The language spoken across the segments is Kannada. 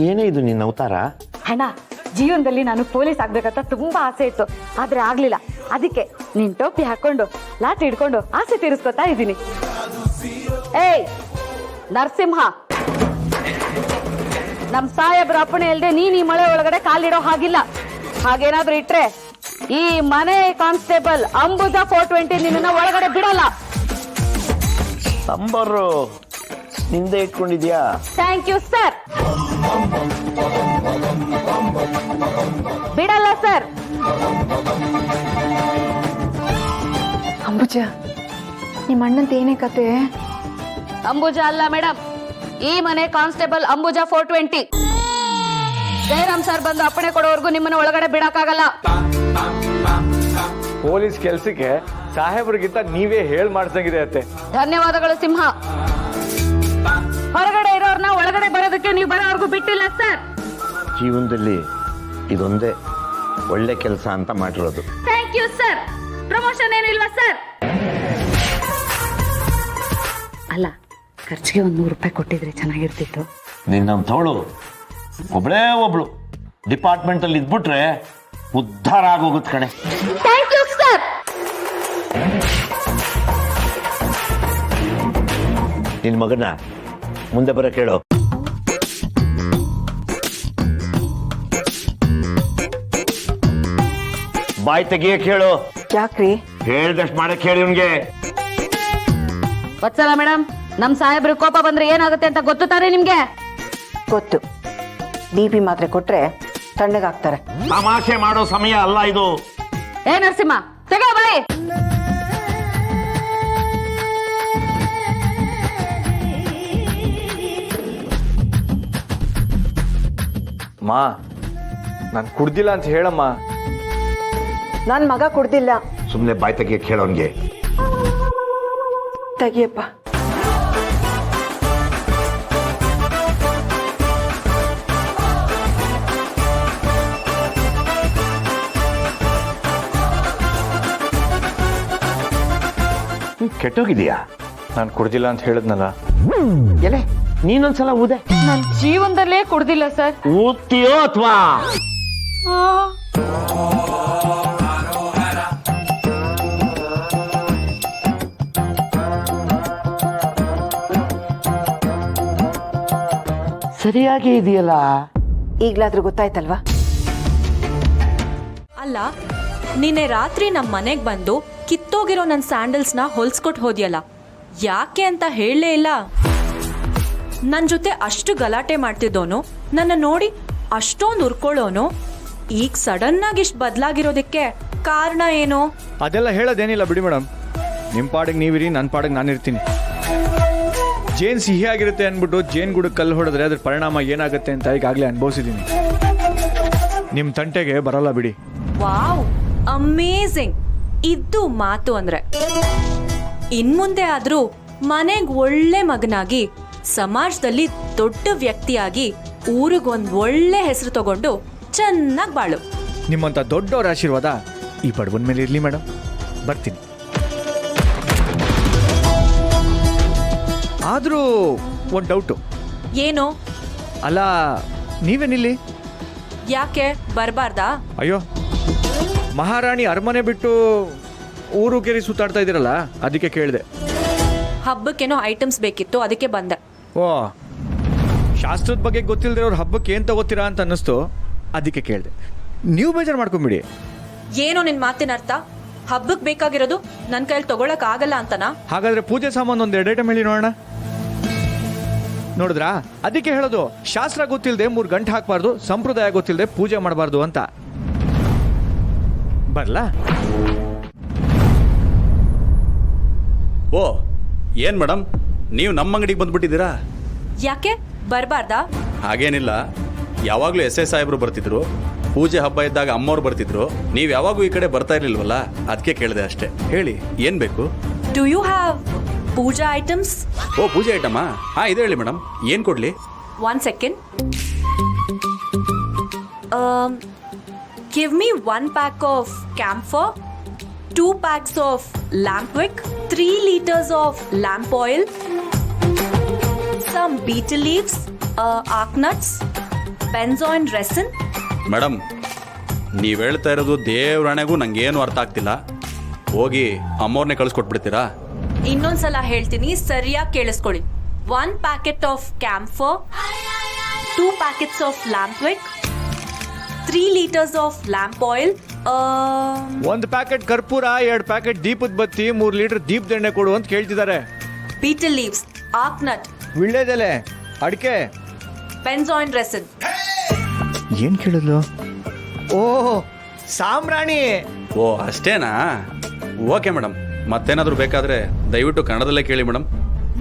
ಏನೇ ಇದು ನಿನ್ನ ಅವತಾರ? ಅಣ್ಣ, ಜೀವನದಲ್ಲಿ ನಾನು ಪೊಲೀಸ್ ಆಗ್ಬೇಕಂತ ತುಂಬಾ ಆಸೆ ಇತ್ತು, ಆದ್ರೆ ಆಗ್ಲಿಲ್ಲ. ಅದಕ್ಕೆ ನೀನ್ ಟೋಪಿ ಹಾಕೊಂಡು ಲಾಠಿ ಹಿಡ್ಕೊಂಡು ಆಸೆ ತೀರಿಸ್ಕೊತಾ ಇದ್ದೀನಿ. ಏಯ್ ನರಸಿಂಹ, ನಮ್ ಸಾಹೇಬ್ರ ಅಪ್ಪಣೆ ಇಲ್ದೆ ನೀನ್ ಈ ಮಳೆ ಒಳಗಡೆ ಕಾಲಿಡೋ ಹಾಗಿಲ್ಲ. ಹಾಗೇನಾದ್ರೂ ಇಟ್ರೆ ಈ ಮನೆ ಕಾನ್ಸ್ಟೇಬಲ್ ಅಂಬುಜಾ 420 ನಿನ್ನ ಒಳಗಡೆ ಬಿಡಲ್ಲ. ನಂಬರು ನಿಂದೆ ಇಟ್ಕೊಂಡಿದ್ಯಾ? Thank you sir. ಬಿಡಲ್ಲ ಸರ್. ಅಂಬುಜಾ, ನಿಮ್ಮ ಅಣ್ಣಂತ ಏನೇ ಕತೆ? ಅಂಬುಜಾ ಅಲ್ಲ ಮೇಡಮ್, ಈ ಮನೆ ಕಾನ್ಸ್ಟೇಬಲ್ ಅಂಬುಜಾ 420. ಜಯರಾಮ್ ಸರ್ ಬಂದು ಅಪ್ಪಣೆ ಕೊಡೋವರೆಗೂ ನಿಮ್ಮನ್ನ ಒಳಗಡೆ ಬಿಡಕ್ಕಾಗಲ್ಲ. ಪೊಲೀಸ್ ಕೆಲ್ಸಕ್ಕೆ ಸಾಹೇಬ್ರಿಗಿಂತ ನೀವೇ ಹೇಳ್ ಮಾಡ್ಸಂಗಿದೆ ಅತ್ತೆ. ಧನ್ಯವಾದಗಳು ಸಿಂಹ. ಹೊರಗಡೆ ಇರೋರ್ನ ಒಳಗಡೆ ಬರೋದಕ್ಕೆ ನೀವು ಬರೋವರೆಗೂ ಬಿಟ್ಟಿಲ್ಲ ಸರ್. ಜೀವನದಲ್ಲಿ ಇದೊಂದೇ ಒಳ್ಳೆ ಕೆಲಸ ಅಂತ ಮಾಡಿರೋದು. Thank you sir. ಪ್ರಮೋಷನ್ ಏನಿಲ್ವಾ ಸರ್? ಅಲ್ಲ, ಖರ್ಚಿಗೆ ಒಂದು 100 ರೂಪಾಯಿ ಕೊಟ್ಟಿದ್ರೆ ಚೆನ್ನಾಗಿರ್ತಿತ್ತು. ನಿನ್ನಂಥವಳು ಒಬ್ಳೇ ಒಬ್ಳು ಡಿಪಾರ್ಟ್ಮೆಂಟ್ ಅಲ್ಲಿ ಇದ್ಬಿಟ್ರೆ ಉದ್ಧಾರ ಆಗೋಗುತ್ತೆ ಕಣೆ. Thank you sir. ನಿನ್ ಮಗನ ಮುಂದೆ ಬರ ಕೇಳು. ಬಾಯ್ ತೆಗಿಯ ಕೇಳು. ಯಾಕ್ರಿ? ಹೇಳ್ದಷ್ಟು ಮಾಡಕ್ ಹೇಳಿ ಇವ್ನಿಗೆ. ವತ್ಸಲ ಮೇಡಮ್, ನಮ್ ಸಾಹೇಬ್ರು ಕೋಪ ಬಂದ್ರೆ ಏನಾಗುತ್ತೆ ಅಂತ ಗೊತ್ತು ತಾನೇ ನಿಮ್ಗೆ? ಗೊತ್ತು. DP ಮಾತ್ರೆ ಕೊಟ್ರೆ ತಣ್ಣಗಾಗ್ತಾರೆ. ತಮಾಷೆ ಮಾಡೋ ಸಮಯ ಅಲ್ಲ ಇದು. ಏ ನರಸಿಂಹ, ತೆಗೋ ಬಾಯಿ. ಮಾ, ನಾನು ಕುಡ್ದಿಲ್ಲ ಅಂತ ಹೇಳಮ್ಮ. ನನ್ ಮಗ ಕುಡ್ದಿಲ್ಲ. ಸುಮ್ನೆ ಬಾಯ್ ತೆಗಿಯ ಕೇಳೋನ್ಗೆ. ತೆಗಿಯಪ್ಪ. ಕೆಟ್ಟೋಗಿದೀಯಾ? ನಾನು ಕುಡ್ದಿಲ್ಲ ಅಂತ ಹೇಳಿದ್ನಲ್ಲ. ಎಲೆ ನೀನೊಂದ್ಸಲ ಊದೆ. ನನ್ ಜೀವನದಲ್ಲೇ ಕುಡ್ದಿಲ್ಲ ಸರ್. ಊದ್ತೀಯೋ ಅಥವಾ? ಸರಿಯಾಗಿ ಇದೆಯಲ್ಲ. ಈಗ್ಲಾದ್ರೂ ಗೊತ್ತಾಯ್ತಲ್ವಾ? ಅಲ್ಲ, ನಿನ್ನೆ ರಾತ್ರಿ ನಮ್ಮ ಮನೆಗೆ ಬಂದು ಕಿತ್ತೋಗಿರೋ ನನ್ನ ಸ್ಯಾಂಡಲ್ಸ್ನ ಹೊಲ್ಸ್ಕೊಟ್ಟು ಹೋದ್ಯಲ್ಲ, ಯಾಕೆ ಅಂತ ಹೇಳಲೇ ಇಲ್ಲ. ನನ್ನ ಜೊತೆ ಅಷ್ಟು ಗಲಾಟೆ ಮಾಡ್ತಿದ್ದೋನು, ನನ್ನ ನೋಡಿ ಅಷ್ಟೊಂದು ಉರ್ಕೊಳ್ಳೋನು, ಈಗ ಸಡನ್ ಆಗಿ ಇಷ್ಟು ಬದಲಾಗಿರೋದಕ್ಕೆ ಕಾರಣ ಏನು? ಅದೆಲ್ಲ ಹೇಳೋದೇನಿಲ್ಲ ಬಿಡಿ ಮೇಡಮ್. ನಿಮ್ಮ ಪಾಡಿಗೆ ನೀವಿರಿ, ನನ್ನ ಪಾಡಿಗೆ ನಾನಿರ್ತೀನಿ. ಜೇನ್ ಸಿಹಿಯಾಗಿರುತ್ತೆ ಅಂದ್ಬಿಟ್ಟು ಜೇನ್ ಗುಡಕ್ಕೆ ಕಲ್ಲು ಹೊಡೆದ್ರೆ ಅದ್ರ ಪರಿಣಾಮ ಏನಾಗುತ್ತೆ ಅಂತ ಈಗಾಗಲೇ ಅನುಭವಿಸಿದ್ದೀನಿ. ನಿಮ್ಮ ತಂಟೆಗೆ ಬರಲ್ಲ ಬಿಡಿ. Wow, amazing. ಇದ್ದು ಮಾತು ಅಂದ್ರೆ. ಇನ್ಮುಂದೆ ಆದ್ರೂ ಮನೆಗ್ ಒಳ್ಳೆ ಮಗನಾಗಿ, ಸಮಾಜದಲ್ಲಿ ದೊಡ್ಡ ವ್ಯಕ್ತಿಯಾಗಿ, ಊರಿಗೊಂದು ಒಳ್ಳೆ ಹೆಸರು ತಗೊಂಡು ಚೆನ್ನಾಗಿ ಬಾಳು. ನಿಮ್ಮಂಥ ದೊಡ್ಡವರ ಆಶೀರ್ವಾದ ಈ ಬಡವನ ಮೇಲೆ ಇರಲಿ ಮೇಡಮ್. ಬರ್ತೀನಿ. ಆದರೂ ಒಂದು ಡೌಟು. ಏನು? ಅಲ್ಲ, ನೀವೇನಿಲ್ಲಿ? ಯಾಕೆ ಬರಬಾರ್ದಾ? ಅಯ್ಯೋ, ಮಹಾರಾಣಿ ಅರಮನೆ ಬಿಟ್ಟು ಊರು ಕೇರಿ ಸುತ್ತಾಡ್ತಾ ಇದ್ದೀರಲ್ಲ, ಅದಕ್ಕೆ ಕೇಳಿದೆ. ಹಬ್ಬಕ್ಕೇನೋ ಐಟಮ್ಸ್ ಬೇಕಿತ್ತು, ಅದಕ್ಕೆ ಬಂದೆ. ಓ, ಶಾಸ್ತ್ರದ ಬಗ್ಗೆ ಗೊತ್ತಿಲ್ಲದಿರೋರು ಹಬ್ಬಕ್ಕೆ ಏನು ತಗೋತೀರಾ ಅಂತ ಅನ್ನಿಸ್ತು, ಅದಕ್ಕೆ ಕೇಳಿದೆ. ನೀವು ಬೇಜಾರು ಮಾಡ್ಕೊಂಬಿಡಿ. ಏನೋ ನಿನ್ನ ಮಾತಿನ ಅರ್ಥ? ಹಬ್ಬಕ್ಕೆ ಬೇಕಾಗಿರೋದು ನನ್ನ ಕೈಯಲ್ಲಿ ತಗೊಳಕ್ ಆಗಲ್ಲ ಅಂತನಾ? ಹಾಗಾದ್ರೆ ಪೂಜೆ ಸಾಮಾನು ಒಂದು 2 ಐಟಮ್ ಹೇಳಿ ನೋಡೋಣ. ನೋಡಿದ್ರಾ? ಅದಕ್ಕೆ ಹೇಳೋದು, ಶಾಸ್ತ್ರ ಗೊತ್ತಿಲ್ಲದೆ 3 ಗಂಟೆ ಹಾಕಬಾರ್ದು, ಸಂಪ್ರದಾಯ ಗೊತ್ತಿಲ್ಲದೆ ಪೂಜೆ ಮಾಡಬಾರ್ದು ಅಂತ. ಬರ್ಲಾ? ಓ, ಏನ್ ಮೇಡಮ್, ನೀವು ನಮ್ಮ ಅಂಗಡಿಗೆ ಬಂದ್ಬಿಟ್ಟಿದ್ದೀರಾ? ಯಾಕೆ ಬರಬಾರ್ದಾ? ಹಾಗೇನಿಲ್ಲ, ಯಾವಾಗಲೂ SI ಸಾಹೇಬ್ರು ಬರ್ತಿದ್ರು, ಪೂಜೆ ಹಬ್ಬ ಇದ್ದಾಗ ಅಮ್ಮವ್ರು ಬರ್ತಿದ್ರು. ನೀವು ಯಾವಾಗೂ ಈ ಕಡೆ ಬರ್ತಾ ಇರ್ಲಿಲ್ವಲ್ಲ, ಅದಕ್ಕೆ ಕೇಳಿದೆ ಅಷ್ಟೇ. ಹೇಳಿ, ಏನ್ ಬೇಕು? Do you have puja items? ಓ, ಪೂಜೆ ಐಟಮಾ? ಹಾ, ಇದೆ ಹೇಳಿ ಮೇಡಮ್, ಏನ್ ಕೊಡ್ಲಿ? 1 second. Give me 1 pack of camphor, 2 packs of lamp wick, 3 liters of lamp oil, some betel leaves, arc nuts, benzoin resin. Madam ನೀವು ಹೇಳ್ತಾ ಇರೋದು ದೇವ್ರಣೆಗೂ ನಂಗೇನು ಅರ್ಥ ಆಗ್ತಿಲ್ಲ. ಹೋಗಿ ಅಮ್ಮವ್ರನ್ನೇ ಕಳಿಸ್ಕೊಟ್ಬಿಡ್ತೀರಾ? ಇನ್ನೊಂದ್ಸಲ ಹೇಳ್ತೀನಿ, ಸರಿಯಾಗಿ ಕೇಳಿಸ್ಕೊಳ್ಳಿ. 1 packet of camphor, 2 packets of lamp wick, 3 litres of lamp oil, 1 packet ಕರ್ಪೂರ, 2 ಪ್ಯಾಕೆಟ್ ದೀಪದ ಬತ್ತಿ, 3 ಲೀಟರ್ ದೀಪದ ಎಣ್ಣೆ ಕೊಡು ಅಂತ ಕೇಳ್ತಿದ್ದಾರೆ. ಬೀಟಲ್ ಲೀವ್ಸ್, ಆಕ್ನಟ್, ವಿಳ್ಳೆದೆಲೆ, ಅಡಿಕೆ. ಬೆನ್ಜಾಯಿನ್ ರೆಸಿನ್. ಏನ್ ಕೇಳಿದ್ಲು? ಓ ಸಾಮ್ರಾಣಿ. ಓ ಅಷ್ಟೇನಾ? ಓಕೆ ಮೇಡಮ್, ಮತ್ತೇನಾದರೂ ಬೇಕಾದರೆ ದಯವಿಟ್ಟು ಕನ್ನಡದಲ್ಲೇ ಕೇಳಿ ಮೇಡಮ್.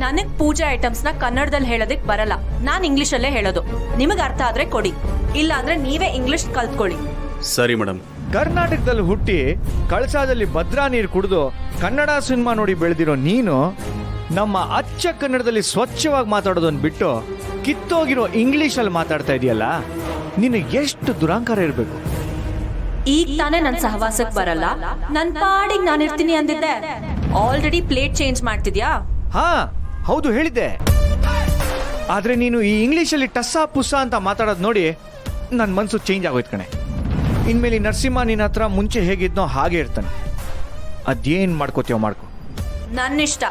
ನನಗ್ ಪೂಜೆ ಐಟಮ್ಸ್ನ ಕನ್ನಡದಲ್ಲಿ ಹೇಳೋದಕ್ಕೆ ಬರಲ್ಲ, ನಾನು ಇಂಗ್ಲಿಷಲ್ಲೇ ಹೇಳೋದು. ನಿಮಗೆ ಅರ್ಥ ಆದ್ರೆ ಕೊಡಿ, ಇಲ್ಲ ಅಂದ್ರೆ ನೀವೇ ಇಂಗ್ಲಿಷ್ ಕಲ್ತ್ಕೊಳ್ಳಿ. ಸರಿ ಮೇಡಮ್. ಕರ್ನಾಟಕದಲ್ಲಿ ಹುಟ್ಟಿ ಕಳಸಾದಲ್ಲಿ ಭದ್ರಾ ನೀರು ಕುಡಿದು ಕನ್ನಡ ಸಿನಿಮಾ ನೋಡಿ ಬೆಳೆದಿರೋ ನೀನು ನಮ್ಮ ಅಚ್ಚ ಕನ್ನಡದಲ್ಲಿ ಸ್ವಚ್ಛವಾಗಿ ಮಾತಾಡೋದನ್ನ ಬಿಟ್ಟು ಕಿತ್ತೋಗಿರೋ ಇಂಗ್ಲಿಷಲ್ಲಿ ಮಾತಾಡ್ತಾ ಇದೆಯಲ್ಲ, ನಿನಗೆ ಎಷ್ಟು ದುರಾಂಕಾರ ಇರಬೇಕು. ಈಗ ತಾನೇ ನನ್ನ ಸಹವಾಸಕ್ಕೆ ಬರಲ್ಲ, ನನ್ನ ಪಾಡಿಗೆ ನಾನು ಇರ್ತೀನಿ ಅಂದಿದ್ದೆ. ಆಲ್ರೆಡಿ ಪ್ಲೇಟ್ ಚೇಂಜ್ ಮಾಡ್ತಿದ್ಯಾ? ಹಾ ಹೌದು ಹೇಳಿದ್ದೆ. ಆದ್ರೆ ನೀನು ಈ ಇಂಗ್ಲಿಷಲ್ಲಿ ಟಸ್ಸಾ ಪುಸ್ಸ ಅಂತ ಮಾತಾಡೋದು ನೋಡಿ ನನ್ನ ಮನಸ್ಸು ಚೇಂಜ್ ಆಗೋಯ್ತು ಕಣೆ. ಇನ್ಮೇಲೆ ಈ ನರಸಿಂಹ ನಿನ್ನ ಹತ್ರ ಮುಂಚೆ ಹೇಗಿದ್ನೋ ಹಾಗೆ ಇರ್ತಾನೆ. ಅದೇನ್ ಮಾಡ್ಕೋತೀವೋ ಮಾಡ್ಕೊ. ನನ್ನ ಇಷ್ಟ,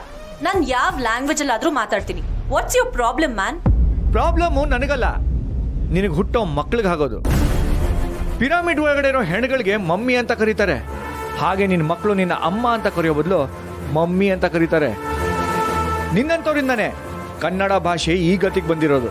ನಾನು ಯಾವ ಲ್ಯಾಂಗ್ವೇಜ್ ಅಲ್ಲಾದ್ರೂ ಮಾತಾಡ್ತೀನಿ. What's your problem man? Problem ನನಗಲ್ಲ, ನಿನಗೆ ಹುಟ್ಟೋ ಮಕ್ಳಿಗಾಗೋದು. ಪಿರಾಮಿಡ್ ಒಳಗಡೆ ಇರೋ ಹೆಣ್ಗಳಿಗೆ ಮಮ್ಮಿ ಅಂತ ಕರೀತಾರೆ, ಹಾಗೆ ನಿನ್ನ ಮಕ್ಕಳು ನಿನ್ನ ಅಮ್ಮ ಅಂತ ಕರೆಯೋ ಬದಲು ಮಮ್ಮಿ ಅಂತ ಕರೀತಾರೆ. ನಿನ್ನಂಥವ್ರಿಂದಾನೆ ಕನ್ನಡ ಭಾಷೆ ಈ ಗತಿಗೆ ಬಂದಿರೋದು.